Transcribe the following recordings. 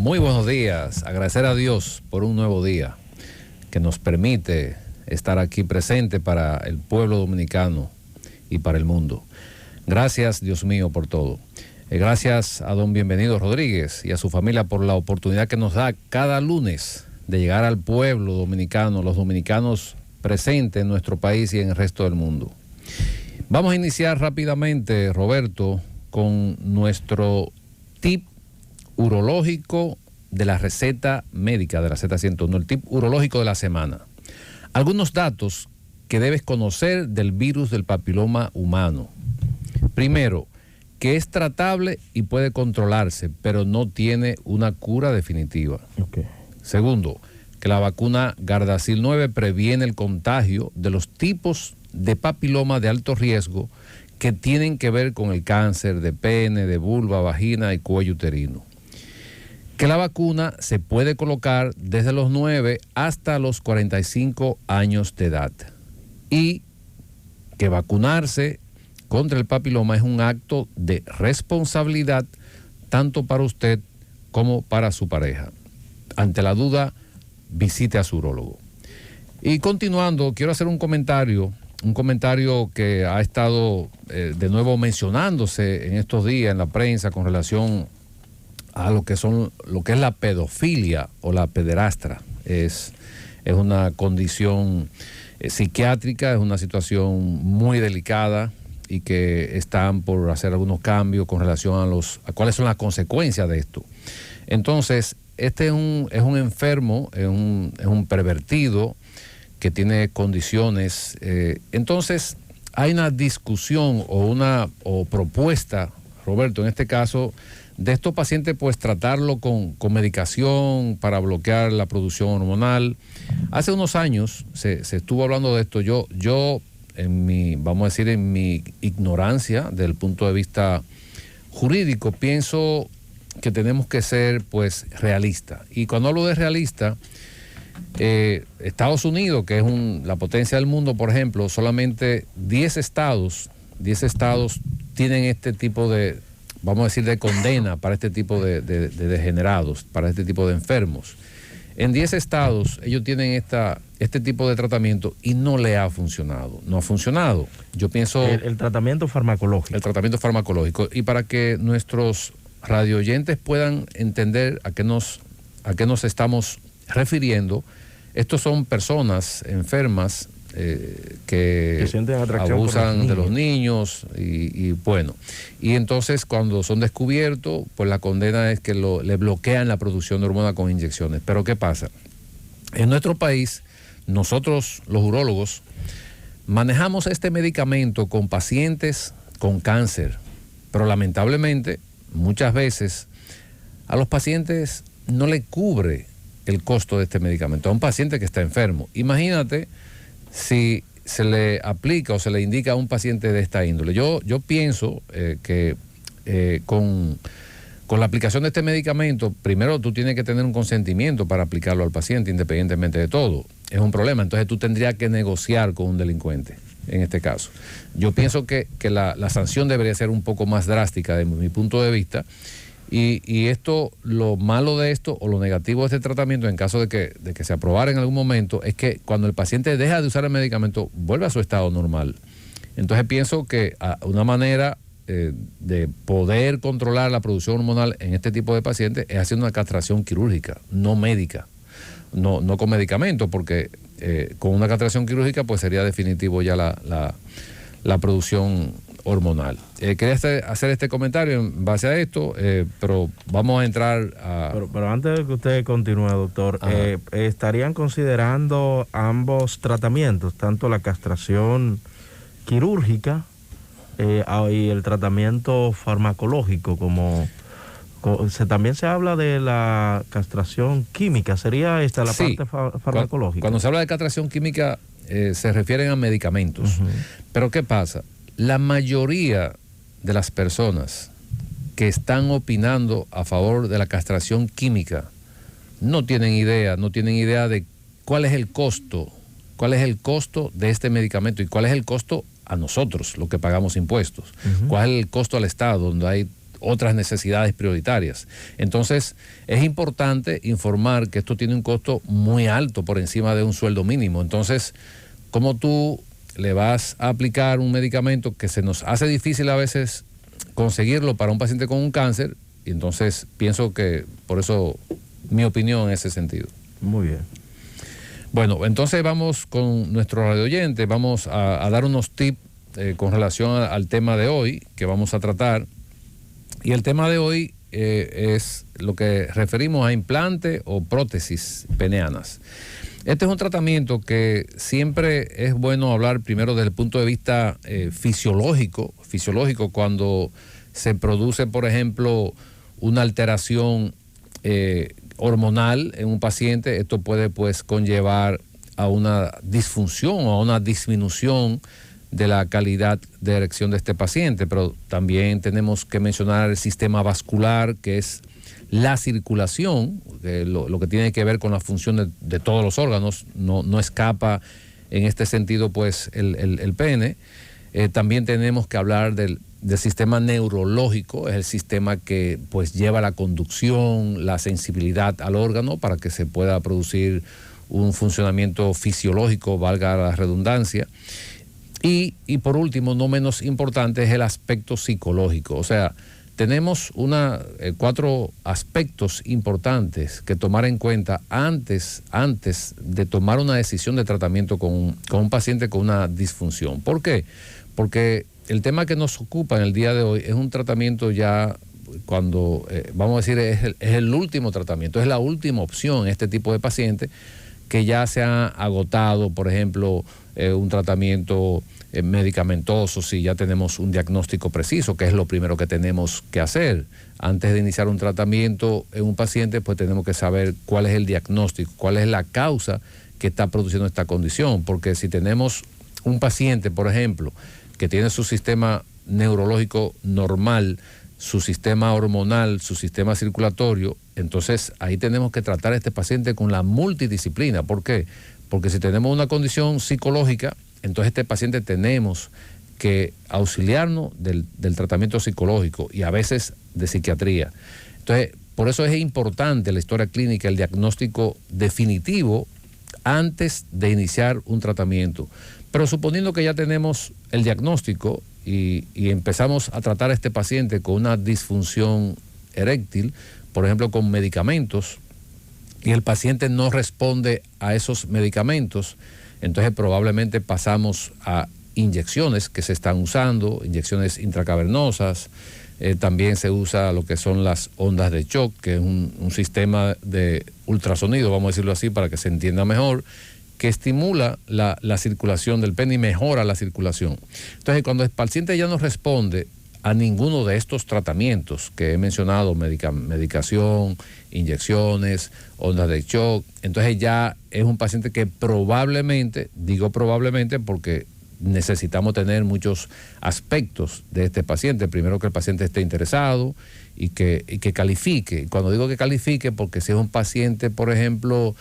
Muy buenos días. Agradecer a Dios por un nuevo día que nos permite estar aquí presente para el pueblo dominicano y para el mundo. Gracias, Dios mío, por todo. Gracias a don Bienvenido Rodríguez y a su familia por la oportunidad que nos da cada lunes de llegar al pueblo dominicano, los dominicanos presentes en nuestro país y en el resto del mundo. Vamos a iniciar rápidamente, Roberto, con nuestro tip urológico de la receta médica de la Z101, el tip urológico de la semana. Algunos datos que debes conocer del virus del papiloma humano. Primero, que es tratable y puede controlarse, pero no tiene una cura definitiva. Okay. Segundo, que la vacuna Gardasil 9 previene el contagio de los tipos de papiloma de alto riesgo que tienen que ver con el cáncer de pene, de vulva, vagina y cuello uterino. Que la vacuna se puede colocar desde los 9 hasta los 45 años de edad. Y que vacunarse contra el papiloma es un acto de responsabilidad tanto para usted como para su pareja. Ante la duda, visite a su urólogo. Y continuando, quiero hacer un comentario que ha estado de nuevo mencionándose en estos días en la prensa con relación a lo que es la pedofilia o la pederastra. Es una condición psiquiátrica, es una situación muy delicada y que están por hacer algunos cambios con relación a cuáles son las consecuencias de esto. Entonces, este es un enfermo, es un pervertido que tiene condiciones. Entonces, hay una discusión o propuesta, Roberto, en este caso, de estos pacientes, pues tratarlo con medicación para bloquear la producción hormonal. Hace unos años se estuvo hablando de esto. Yo en mi ignorancia del punto de vista jurídico, pienso que tenemos que ser pues realistas. Y cuando hablo de realista, Estados Unidos, que es la potencia del mundo, por ejemplo, solamente 10 estados tienen este tipo de, vamos a decir, de condena para este tipo de degenerados, para este tipo de enfermos. En 10 estados ellos tienen este tipo de tratamiento y no le ha funcionado. No ha funcionado. Yo pienso... El tratamiento farmacológico. El tratamiento farmacológico. Y para que nuestros radioyentes puedan entender a qué nos estamos refiriendo, estos son personas enfermas que sienten atracción abusan de los niños y bueno. Y entonces cuando son descubiertos, pues la condena es que le bloquean la producción de hormonas con inyecciones. Pero ¿qué pasa? En nuestro país, nosotros los urólogos manejamos este medicamento con pacientes con cáncer, pero lamentablemente muchas veces a los pacientes no le cubre el costo de este medicamento a un paciente que está enfermo. Imagínate si se le aplica o se le indica a un paciente de esta índole. Yo pienso que con la aplicación de este medicamento, primero tú tienes que tener un consentimiento para aplicarlo al paciente, independientemente de todo. Es un problema. Entonces tú tendrías que negociar con un delincuente, en este caso. Yo pienso que la sanción debería ser un poco más drástica desde mi punto de vista. Y esto, lo malo de esto o lo negativo de este tratamiento, en caso de que se aprobara en algún momento, es que cuando el paciente deja de usar el medicamento, vuelve a su estado normal. Entonces pienso que una manera de poder controlar la producción hormonal en este tipo de pacientes es haciendo una castración quirúrgica, no médica, no con medicamentos, porque con una castración quirúrgica pues sería definitivo ya la producción hormonal. Quería hacer este comentario en base a esto, pero vamos a entrar a... Pero antes de que usted continúe, doctor, ¿estarían considerando ambos tratamientos, tanto la castración quirúrgica y el tratamiento farmacológico, también se habla de la castración química? ¿Sería esta la parte farmacológica? Cuando se habla de castración química se refieren a medicamentos. Pero ¿qué pasa? La mayoría de las personas que están opinando a favor de la castración química no tienen idea de cuál es el costo de este medicamento y cuál es el costo a nosotros, los que pagamos impuestos, cuál es el costo al Estado, donde hay otras necesidades prioritarias. Entonces, es importante informar que esto tiene un costo muy alto, por encima de un sueldo mínimo. Entonces, ¿cómo tú le vas a aplicar un medicamento que se nos hace difícil a veces conseguirlo para un paciente con un cáncer? Y entonces pienso que, por eso, mi opinión en ese sentido. Muy bien. Bueno, entonces vamos con nuestro radio oyente, vamos a dar unos tips con relación al tema de hoy que vamos a tratar. Y el tema de hoy es lo que referimos a implante o prótesis peneanas. Este es un tratamiento que siempre es bueno hablar primero desde el punto de vista fisiológico cuando se produce, por ejemplo, una alteración hormonal en un paciente. Esto puede pues conllevar a una disfunción o a una disminución de la calidad de erección de este paciente, pero también tenemos que mencionar el sistema vascular, que es la circulación, lo que tiene que ver con la función de todos los órganos. No escapa en este sentido pues el pene. También tenemos que hablar del sistema neurológico, es el sistema que pues lleva la conducción, la sensibilidad al órgano para que se pueda producir un funcionamiento fisiológico, valga la redundancia. Y por último, no menos importante, es el aspecto psicológico. O sea, tenemos 4 aspectos importantes que tomar en cuenta antes de tomar una decisión de tratamiento con un paciente con una disfunción. ¿Por qué? Porque el tema que nos ocupa en el día de hoy es un tratamiento ya cuando, vamos a decir, es el último tratamiento, es la última opción en este tipo de pacientes que ya se ha agotado, por ejemplo, un tratamiento medicamentoso, si ya tenemos un diagnóstico preciso, que es lo primero que tenemos que hacer. Antes de iniciar un tratamiento en un paciente, pues tenemos que saber cuál es el diagnóstico, cuál es la causa que está produciendo esta condición, porque si tenemos un paciente, por ejemplo, que tiene su sistema neurológico normal, su sistema hormonal, su sistema circulatorio, entonces ahí tenemos que tratar a este paciente con la multidisciplina. ¿Por qué? Porque si tenemos una condición psicológica, entonces este paciente tenemos que auxiliarnos del tratamiento psicológico y a veces de psiquiatría. Entonces, por eso es importante la historia clínica, el diagnóstico definitivo antes de iniciar un tratamiento. Pero suponiendo que ya tenemos el diagnóstico y empezamos a tratar a este paciente con una disfunción eréctil, por ejemplo con medicamentos, y el paciente no responde a esos medicamentos, entonces probablemente pasamos a inyecciones que se están usando, inyecciones intracavernosas. También se usa lo que son las ondas de shock, que es un sistema de ultrasonido, vamos a decirlo así para que se entienda mejor, que estimula la circulación del pene y mejora la circulación. Entonces, cuando el paciente ya no responde a ninguno de estos tratamientos que he mencionado, medicación, inyecciones, ondas de shock, entonces ya es un paciente que probablemente, digo probablemente porque necesitamos tener muchos aspectos de este paciente. Primero, que el paciente esté interesado y que califique. Cuando digo que califique, porque si es un paciente, por ejemplo,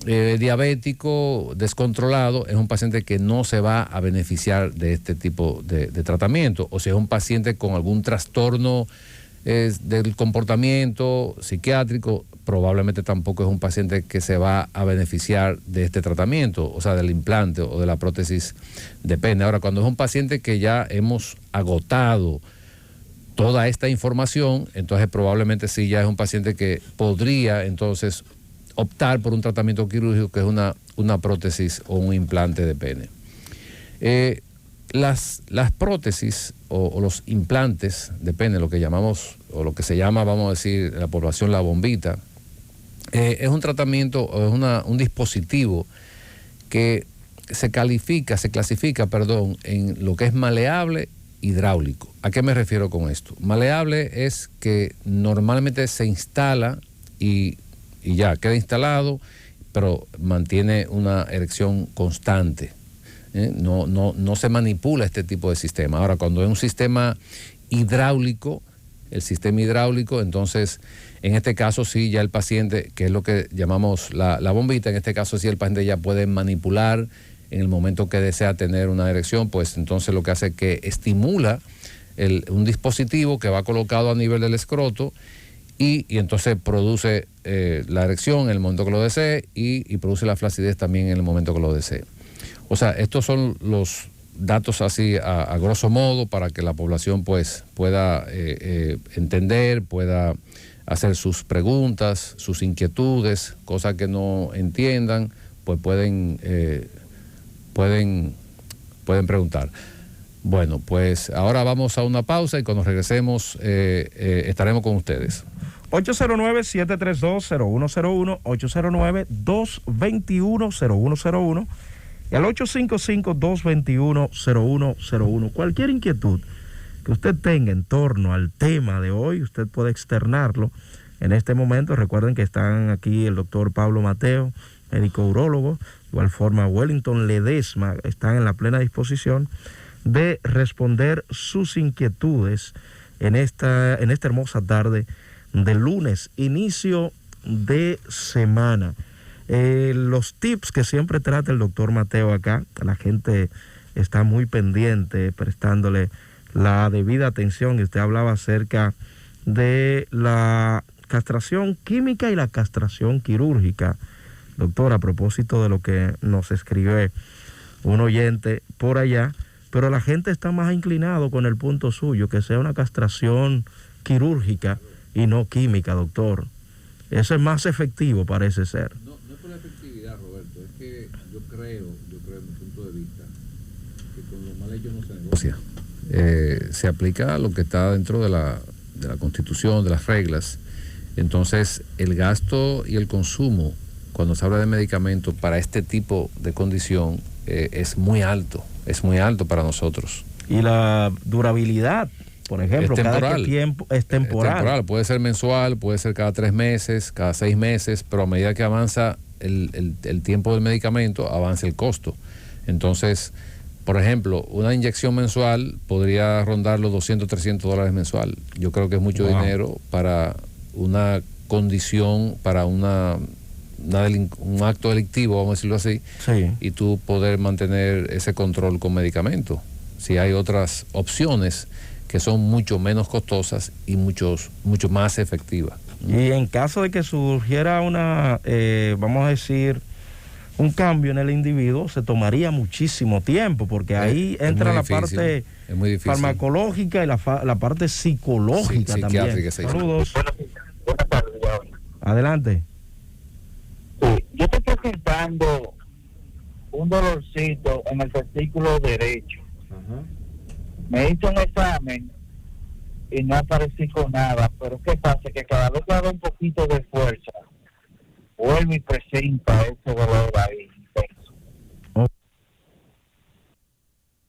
diabético, descontrolado, es un paciente que no se va a beneficiar de este tipo de tratamiento. O si es un paciente con algún trastorno del comportamiento psiquiátrico, probablemente tampoco es un paciente que se va a beneficiar de este tratamiento, o sea, del implante o de la prótesis de pene. Ahora, cuando es un paciente que ya hemos agotado toda esta información, entonces probablemente sí ya es un paciente que podría entonces optar por un tratamiento quirúrgico, que es una prótesis o un implante de pene. Las prótesis o los implantes de pene, lo que llamamos, o lo que se llama, vamos a decir, en la población la bombita, es un tratamiento, es un dispositivo que se clasifica, en lo que es maleable, hidráulico. ¿A qué me refiero con esto? Maleable es que normalmente se instala y ya queda instalado, pero mantiene una erección constante. No se manipula este tipo de sistema. Ahora, cuando es un sistema hidráulico, el sistema hidráulico, entonces, en este caso sí, ya el paciente, que es lo que llamamos la bombita, en este caso sí el paciente ya puede manipular en el momento que desea tener una erección, pues entonces lo que hace es que estimula un dispositivo que va colocado a nivel del escroto y entonces produce la erección en el momento que lo desee y produce la flacidez también en el momento que lo desee. O sea, estos son los datos así a grosso modo para que la población pues pueda entender, pueda hacer sus preguntas, sus inquietudes, cosas que no entiendan, pues pueden preguntar. Bueno, pues ahora vamos a una pausa y cuando regresemos estaremos con ustedes. 809-732-0101, 809-221-0101 y al 855-221-0101. Cualquier inquietud que usted tenga en torno al tema de hoy, usted puede externarlo en este momento. Recuerden que están aquí el doctor Pablo Mateo, médico urólogo, igual forma Wellington Ledesma, están en la plena disposición de responder sus inquietudes en esta hermosa tarde de lunes, inicio de semana. Los tips que siempre trata el doctor Mateo acá, la gente está muy pendiente, prestándole la debida atención, y usted hablaba acerca de la castración química y la castración quirúrgica. Doctor, a propósito de lo que nos escribe un oyente por allá, pero la gente está más inclinado con el punto suyo, que sea una castración quirúrgica y no química, doctor. Eso es más efectivo, parece ser. No es por la efectividad, Roberto, es que yo creo, en mi punto de vista, que con lo mal hecho no se negocia. Se aplica lo que está dentro de la Constitución, de las reglas. Entonces, el gasto y el consumo, cuando se habla de medicamentos para este tipo de condición, es muy alto para nosotros. Y la durabilidad, por ejemplo, cada tiempo es temporal. Puede ser mensual, puede ser cada 3 meses, cada 6 meses, pero a medida que avanza el tiempo del medicamento, avanza el costo. Entonces, por ejemplo, una inyección mensual podría rondar los $200, $300 mensual. Yo creo que es mucho dinero para una condición, para un acto delictivo, vamos a decirlo así, sí, y tú poder mantener ese control con medicamentos. Si hay otras opciones que son mucho menos costosas y mucho más efectivas. Y en caso de que surgiera vamos a decir, un cambio en el individuo, se tomaría muchísimo tiempo, porque ahí entra la parte farmacológica y la parte psicológica también. Saludos. Buenas tardes. Adelante. Sí, yo estoy presentando un dolorcito en el testículo derecho. Me hice un examen y no aparecí con nada, pero ¿qué pasa? Que cada vez que hago un poquito de fuerza, vuelve y presenta ese dolor ahí intenso.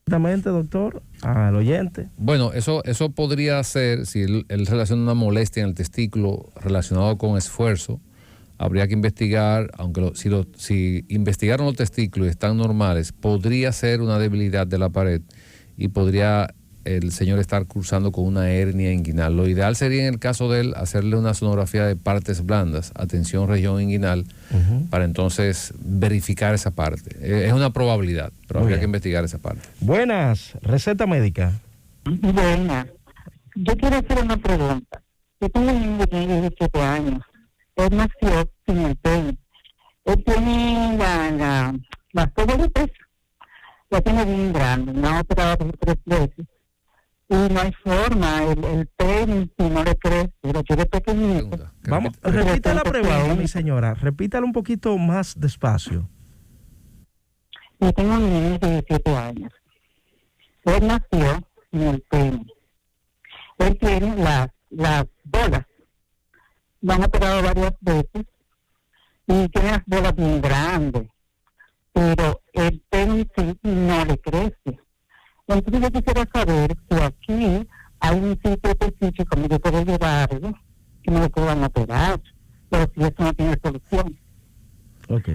Exactamente, doctor, al oyente. Bueno, eso podría ser, si él relaciona una molestia en el testículo relacionado con esfuerzo, habría que investigar, aunque si investigaron los testículos y están normales, podría ser una debilidad de la pared y podría el señor estar cursando con una hernia inguinal. Lo ideal sería, en el caso de él, hacerle una sonografía de partes blandas, atención región inguinal, para entonces verificar esa parte. Es una probabilidad, pero habría que investigar esa parte. Buenas, receta médica. Buenas. Yo quiero hacer una pregunta. Yo tengo un niño que tiene 17 años. Él nació sin el pene. Él tiene la soga de peso. La tiene bien grande. Me ha operado 3 veces. Y no hay forma. El pene, si no le crece, lo quiere pequeñito. Repita la pregunta, mi señora. Repítala un poquito más despacio. Yo tengo un niño de 17 años. Él nació sin el pene. Él tiene las bolas. Lo han operado varias veces y tiene las bolas bien grandes, pero el pene sí no le crece. Entonces yo quisiera saber si aquí hay un sitio específico como yo puedo llevarlo, que me lo puedan operar, pero si eso no tiene solución. Ok.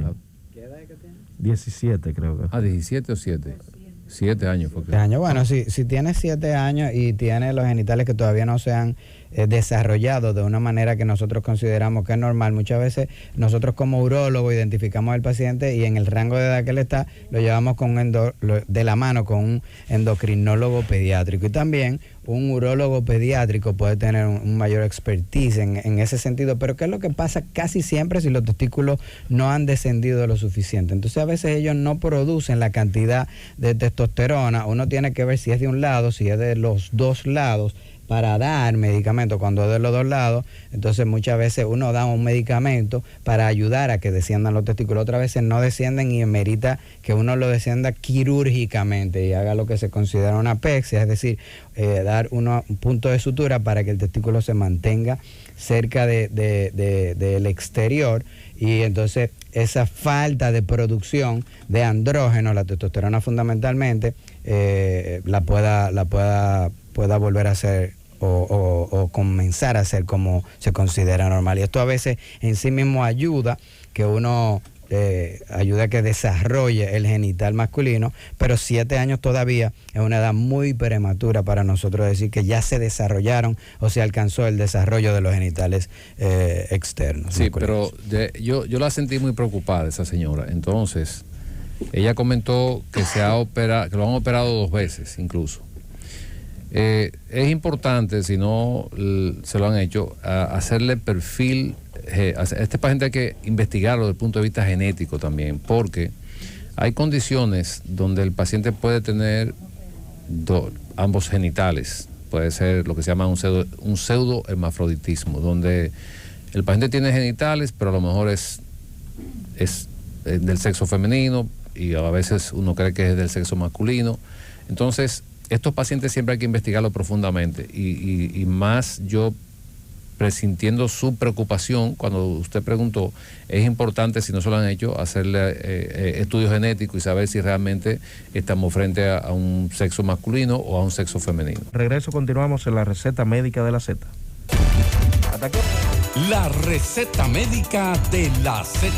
¿Qué edad que tiene? 17 creo que. 17 o 7. 7 años. Porque... Bueno, si tiene 7 años y tiene los genitales que todavía no se han desarrollado de una manera que nosotros consideramos que es normal. Muchas veces nosotros como urólogos identificamos al paciente y en el rango de edad que él está, lo llevamos de la mano con un endocrinólogo pediátrico. Y también un urólogo pediátrico puede tener un mayor expertise en ese sentido, pero ¿qué es lo que pasa casi siempre si los testículos no han descendido lo suficiente? Entonces a veces ellos no producen la cantidad de testosterona. Uno tiene que ver si es de un lado, si es de los dos lados, para dar medicamento. Cuando es de los dos lados, entonces muchas veces uno da un medicamento para ayudar a que desciendan los testículos. Otras veces no descienden y amerita que uno lo descienda quirúrgicamente y haga lo que se considera una apexia, es decir, dar un punto de sutura para que el testículo se mantenga cerca del exterior, y entonces esa falta de producción de andrógeno, la testosterona fundamentalmente, la pueda volver a ser o comenzar a ser como se considera normal. Y esto a veces en sí mismo ayuda que uno ayuda a que desarrolle el genital masculino, pero 7 años todavía es una edad muy prematura para nosotros decir que ya se desarrollaron o se alcanzó el desarrollo de los genitales externos. Sí, masculinos. Pero yo la sentí muy preocupada, esa señora. Entonces, ella comentó que que lo han operado 2 veces incluso. Es importante, si no se lo han hecho, hacerle perfil. A este paciente hay que investigarlo desde el punto de vista genético también, porque hay condiciones donde el paciente puede tener ambos genitales. Puede ser lo que se llama un pseudohermafroditismo, donde el paciente tiene genitales, pero a lo mejor es del sexo femenino y a veces uno cree que es del sexo masculino. Entonces, estos pacientes siempre hay que investigarlo profundamente y más yo presintiendo su preocupación cuando usted preguntó, es importante, si no se lo han hecho, hacerle estudios genéticos y saber si realmente estamos frente a un sexo masculino o a un sexo femenino. Regreso, continuamos en la receta médica de la Z. La receta médica de la Z.